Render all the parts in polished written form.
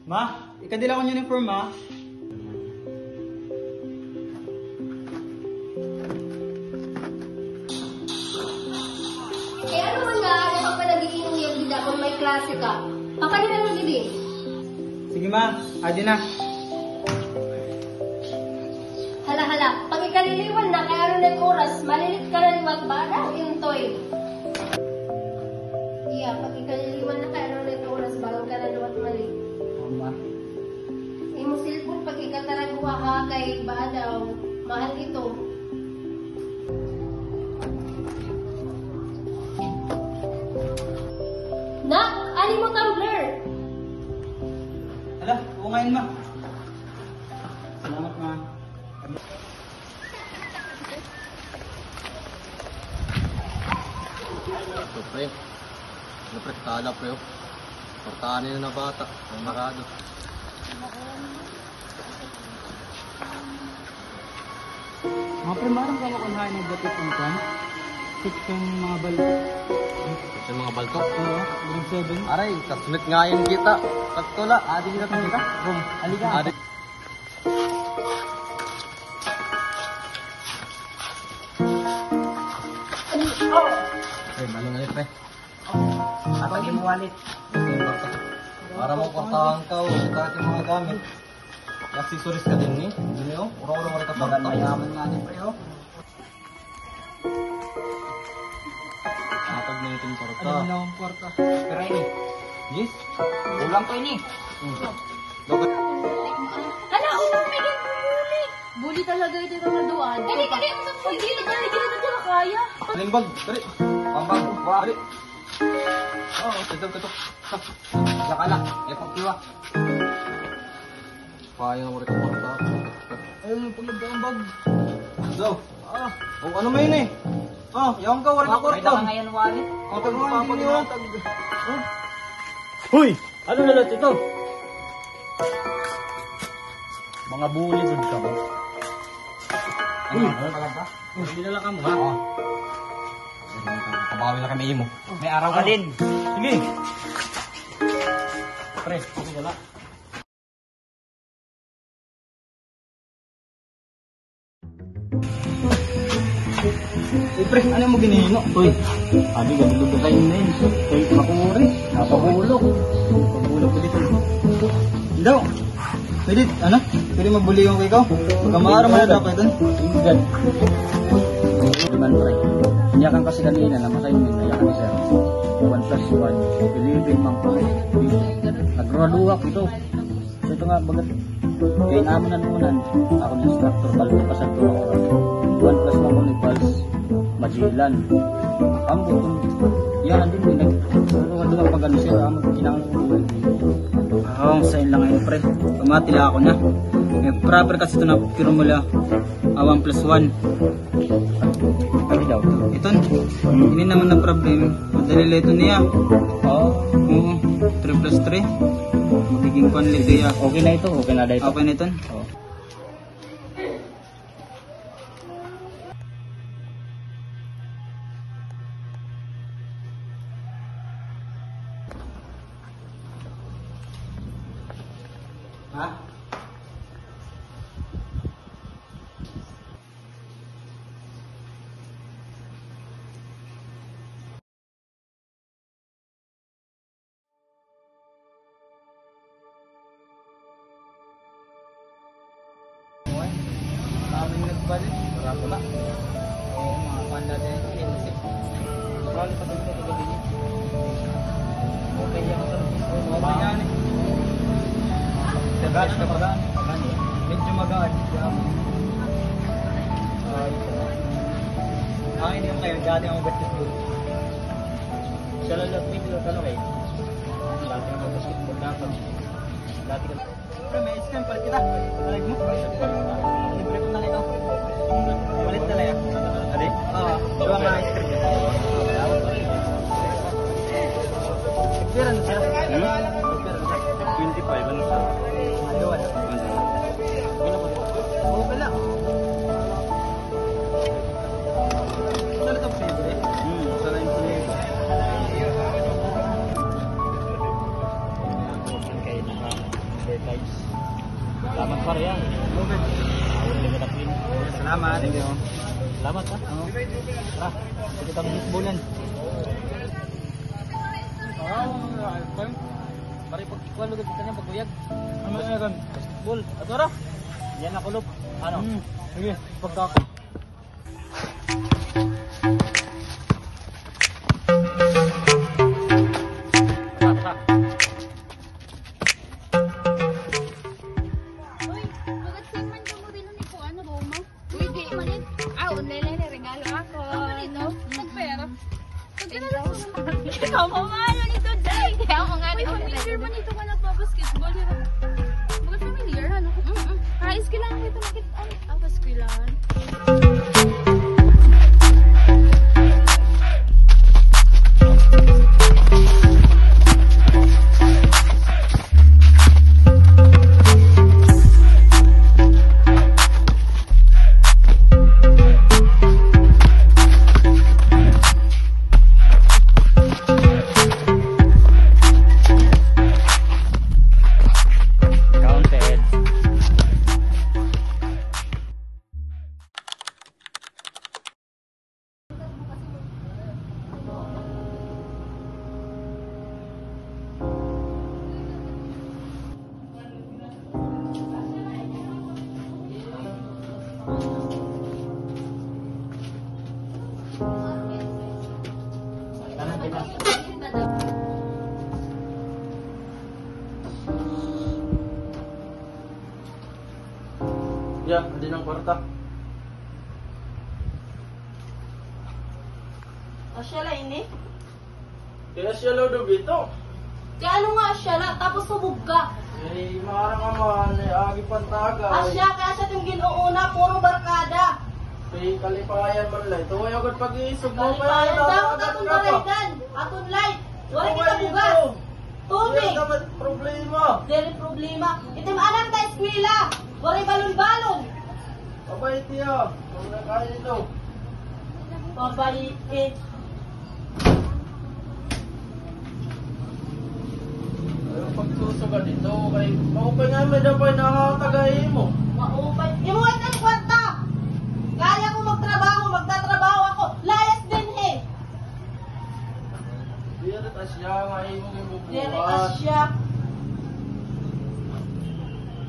Ma, ikadila ko yung uniform, ma. Eh ano man nga, ano pa nagiging yung gida kung may klase ka? Papanila mo gidi. Sige, ma. Adi na. Hala, pag ikaliliwan na kaya ano na yung oras, malilit ka na liwat ba na yung toy? Iya, pag ikaliliwan na kaya ano na yung oras, bago ka na liwat mali. Ma. Imo silpon pag ikataragwa ha kay ba daw, mahal ito. Nak, ani mo tumbler? Hala, oo ngayon, ma. Salamat, ma. Ito pre, ano pre, tala pre oh. Portahan na bata, ang marado. Mga primarang kawakunhain ng batik ng kan. Fix yung mga balik. Ito yung mga balto. Oo, grade 7. Aray, kasmit nga yan kita. Katula, adi kita kita. Boom, halika. Adi. Pre, ano nga pre? Kapag yung wallet. Para mo portahan ka oh, kahit yung mga gamit. Accessories ka din ni. Hindi oh, uro-uro mo rin ka pa. Mayaman nga din, pre, oh. Kapag na yung porta. Ano na ang porta? Pero ini. Yes? Ulang ko ini. Bakit? Hala, may bully. Bully talaga ito yung naduan. Hindi mo sa pwede. Hindi na kaya. Limbag, dari. Pambag, dari. Oh, tutok, tutok. Yakala, lepang kiwa. Kaya mo rin kumunta. Ayun yung paglag bag. So, oh, ano mo yun eh? Oh, yawan ka, wala ka Kaya korto. ka ngayon wallet. Ang pagpapapag mo. Huy! Ano na lahat ito? Mga bully good ka ba? Uy! Ano talaga? Hindi na lang ka mo ha? Oo. Kabawi na kami mo. May araw ka din. Sige! Pre, sige wala. Pre, ano mo ginihino? Uy, sabi ganun ka kayo na yun. Uy, makuri. Napahulog. Pagulog ko dito. Daw. Pwede, ano? Pwede magbuli yung ikaw? Pagkamara mo na dapat doon. Inggan. Diman pre. Inyakan kasi kanina na makain mo. Inyakan ni sir. 1 plus 1. Pilipin mang pre. Naggraduak ito. So ito nga bagat. Kaya namin nanunan. Ako ng instructor. Balik pa sa 2 oras. 1 plus 1 ko ni Pals. Majilan. Ambot. Yan ang din mo. Nagruhan pag ano siya. Ambot. Kinangan ko buhay. Oo, sa'yo lang ngayon pre. Pamatila ako na. Eh, proper kasi ito na pirmula. 1 plus 1. Ano daw? Ito. Hindi naman na problem. Madali ito niya. Oo. 3 plus 3. Magiging panlit niya. Okay na ito? Okay na ito? Okay na ito? Oo. Ha? Kami nagbalik. Marami na. Oo, mga panda din. Bali pa dito sa gabi niya. Okay yan sa okay yan eh. Tagas ka pa daan. Medyo magaan. Hindi yung kayo. Dati ang basketball. Siya lang nag-video ka kayo. Dati ang basketball dapat. Dati ka. Pero may stem palit kita. Palit mo. Libre ko na lang ikaw. Palit na lang yan. Adi? Oo. Diba nga ice cream ka? Pera na siya. Pera na siya. 25. Ano siya? Aduan. Oo pala. Saan ito pwede? Saan yung pwede? Okay, Okay. Salamat. Thank you. Salamat ha. Tara, sige kami bulan. Pare pagkuhan lugod kita niya pagkuyag. Ano na kan? Basketball. At ora. Yan na kulop. Ano? Sige, pagka ako. Uy, bakit siman ka mo rin ni ko ano ba mo? Uy, di manin. Ah, online na regalo ako. Ako nito, nagpera. Pagkala ko naman. Ikaw mo mahalo nito, Jay. Kaya ako nga nito. Familiar mo nito ka nagpa-basketball. Bakit familiar, ano? Ayos kailangan kita makita. Ah, basketballan. Counted. Kanan kita. Ya, hindi ng kwarta. Asya la ini? Kaya siya lo do bito. Kaya ano nga asya la? Tapos subog ka. Eh, marang aman, eh, agi pantagay. Asya kaya sa itong ginuuna, puro barkada. Eh, kalipayan man lang. Ito ay agad pag-iisog mo. Kalipayan dapat atong baraydan. Atong light. Wala kita bugas. Tubig. Yan dapat problema. Dili problema. Itim anak ta eskwela. Wala balon-balon. Abay, tiya. Kung nakaya ito. Pabalikin. Pero pagsusugan dito, kay maupay nga may dapat nakakatagay mo. Maupay. Imuhat ang kwarta. Kaya ko magtatrabaho ako. Layas din he. Di rin asya nga imong Dili ibubuhat. asya.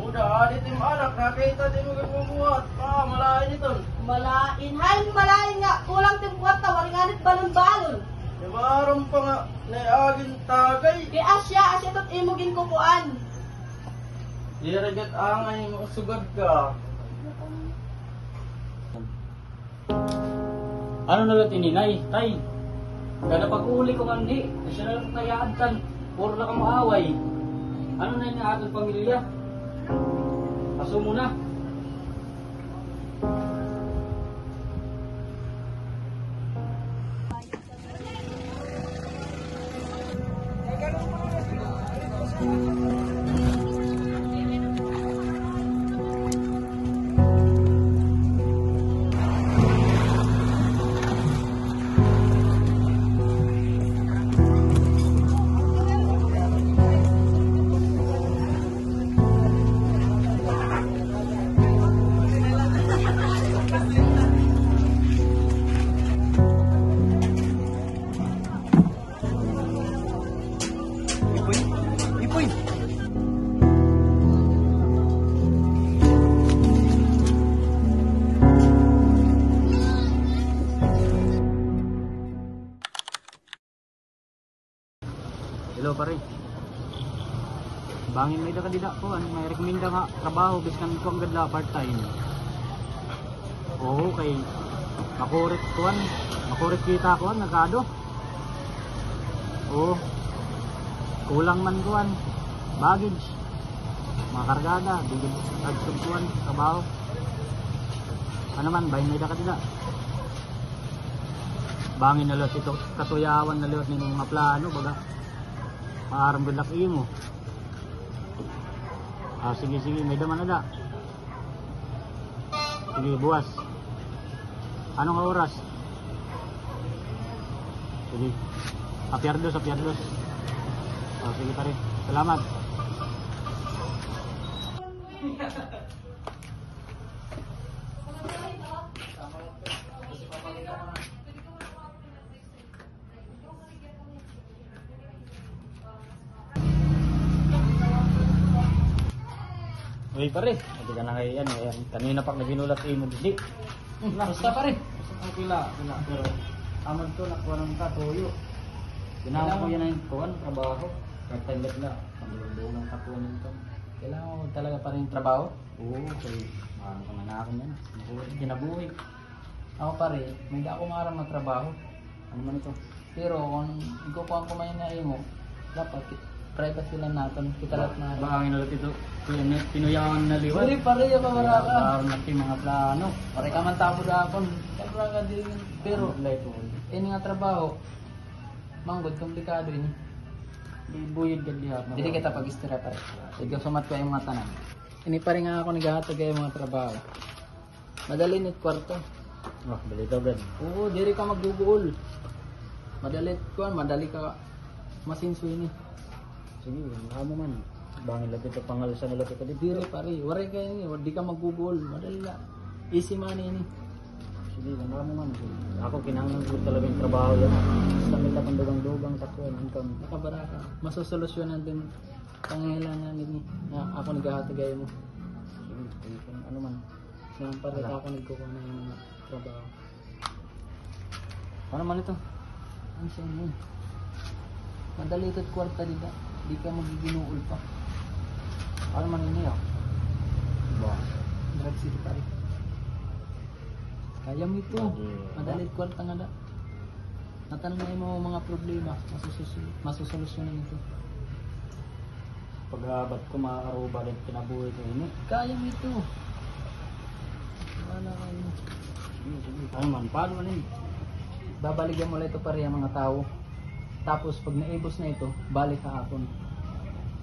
Uda, alit yung anak, nakita din mo ibubuhat. Malain ito. Malain. Hay, malain nga. Kulang tim kwarta. Wala nga nit balon-balon. Di maram pa nga, naiagin tagay. Kay asya tot imugin kukuan. Di rin angay mo sugad ka. Ano na lang tininay? Tay, kada pag-uli ko kandi, siya na lang kayaan kan, puro na kang maaway. Ano na yung ating pamilya? Paso mo na. Ipoy! Ipoy! Hello pare. Bangin may dakadida ko, may rekomenda nga trabaho biskan ko ang gadla part-time. Oo, kay makurit kita ko nagado. Oo. Kulang man kuan, baggage, mga kargada, bigid agsub kuan, trabaho. Ano man, bahin may dakadida. Bangin na lot ito, kasuyawan na lot ni mga plano, baga. Maaram good luck mo. Ah, sige, may daman na da. Sige, buwas. Anong oras? Sige. Apyardos. Oh, sige pare. Salamat. Uy pare, hindi ka na kay ano, yan. Kanina pa naginulat mo hindi. Basta pare. Basta pila, pero amad ko nakuha ng katuyo. Ginawa ko yan ang kuwan, trabaho. Kahit taglat na, paglulo ng katuan nito. Kailangan mo talaga pa rin trabaho. Oo, kay maraming ka na ako yan. Kinabuhi. Ako pare, may di ako maram na trabaho. Ano man ito? Pero kung ikukuha ko man na mo, dapat privacy lang natin. Kita lahat na. Baka ang inalat ito, pinuyawan na liwan. Pare, pare, yung wala ka. Baka natin mga plano. Pare ka man tapo dakon. Kaya ka din. Pero, Light on. ini nga trabaho, manggod, komplikado yun. Buyid ka diha. Hindi kita pag-istira pare. Sige, sumat ko yung mga tanan. Ini pa rin nga ako naghahatag kayo mga trabaho. Madali nit kwarto. Oh, balito brad. Oo, diri ka magduguol. Madali ka masinsoy ni. Sige, mo man. Bangin lang ito, pangalasa na lang ito. Diri pare, waray ka ni, di ka magguguol. Madali lang. Easy money ni. Sige, mo man. Ako kinahanglan ko talaga yung trabaho yan. Basta may tapandugang-dugang takuan, income. Nakabara ka. Masusolusyonan din pangailangan ni na ako naghahatag kayo mo. Sige, ano man. Ngayon pare ako nagkukuha ng mga trabaho. Ano man ito? Ang siya mo. Madali ito't kwarta dito. Di ka magiginuol pa. Ano man ini ah? Ba? Drug city pare. Kaya mo ito. Madali ito't kwarta nga da. Natanay mo mga problema. Masusolusyonan ito. Pag-abat ko makakaruba din kinabuhi ko ini. Kaya mo ito. Wala kayo. Sige. Ano man? Paano man ini? Babaligyan mo lang ito pare ang mga tao. Tapos pag naibos na ito, balik ka hapon.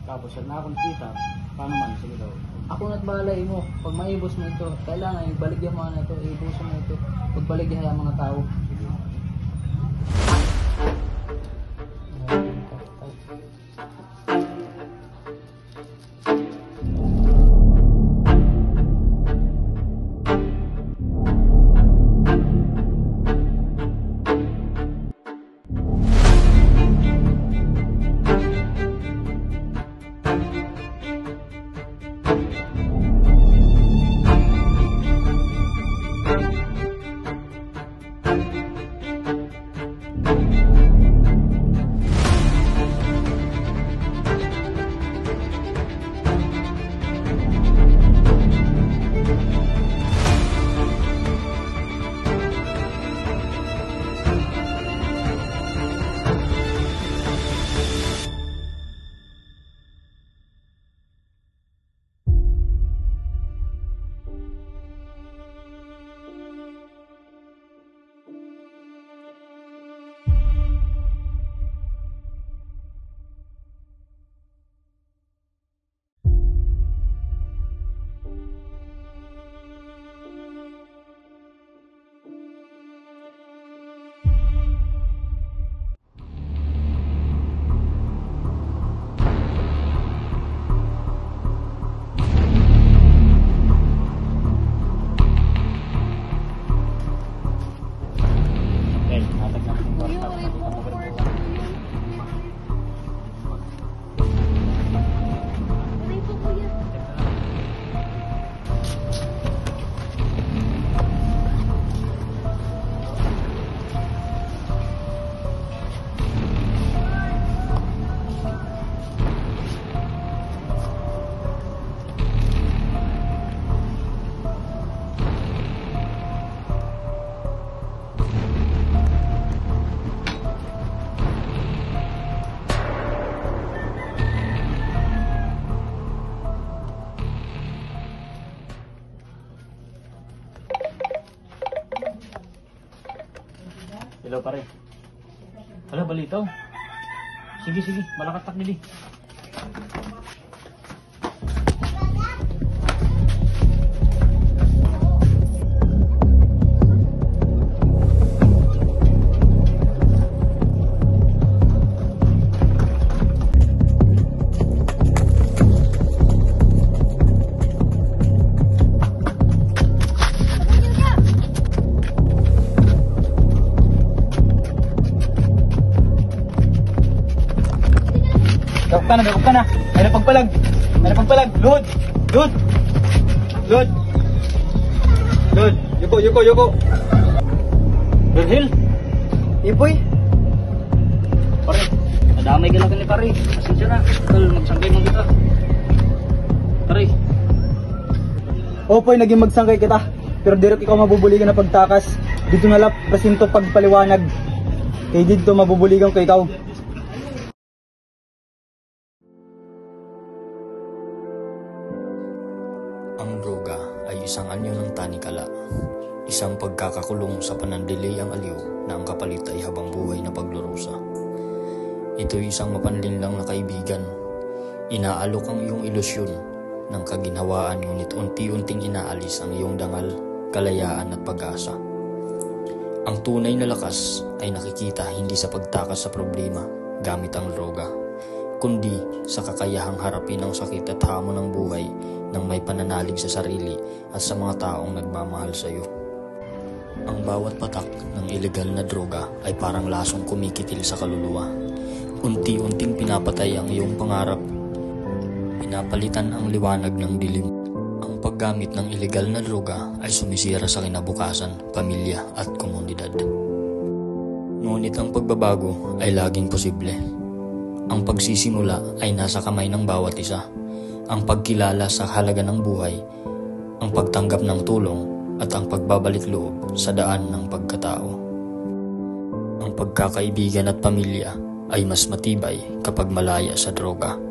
Tapos na akong kita. Paano man? Sige daw. Ako na't balay mo. Pag maibos mo ito, kailangan ibaligyan mo na ito, ibos mo ito. Pagbaligyan ang mga tao. Hello pare. Hala, balitaw. Sige, malakatak nili. Huwag ka na. May napagpalag. Luhod. Lord! Lord! Yuko! Berhil! Ipoy! Pare, nadamay ka lang ni pare. Pasensya na. Tol, magsangkay mo kita. Pare. Opoy, naging magsangkay kita. Pero direct ikaw mabubuligan na pagtakas. Dito na lang, presinto pagpaliwanag. Kay dito mabubuligan ko ikaw. Ang droga ay isang anyo ng tanikala. Isang pagkakakulong sa panandili ang aliw na ang kapalit ay habang buhay na paglurusa. Ito'y isang mapanlinlang na kaibigan. Inaalok ang iyong ilusyon ng kaginhawaan ngunit unti-unting inaalis ang iyong dangal, kalayaan at pag-asa. Ang tunay na lakas ay nakikita hindi sa pagtakas sa problema gamit ang droga, kundi sa kakayahang harapin ang sakit at hamon ng buhay ng may pananalig sa sarili at sa mga taong nagmamahal sa iyo. Ang bawat patak ng ilegal na droga ay parang lasong kumikitil sa kaluluwa. Unti-unting pinapatay ang iyong pangarap. Pinapalitan ang liwanag ng dilim. Ang paggamit ng ilegal na droga ay sumisira sa kinabukasan, pamilya at komunidad. Ngunit ang pagbabago ay laging posible. Ang pagsisimula ay nasa kamay ng bawat isa. Ang pagkilala sa halaga ng buhay, ang pagtanggap ng tulong at ang pagbabalik loob sa daan ng pagkatao. Ang pagkakaibigan at pamilya ay mas matibay kapag malaya sa droga.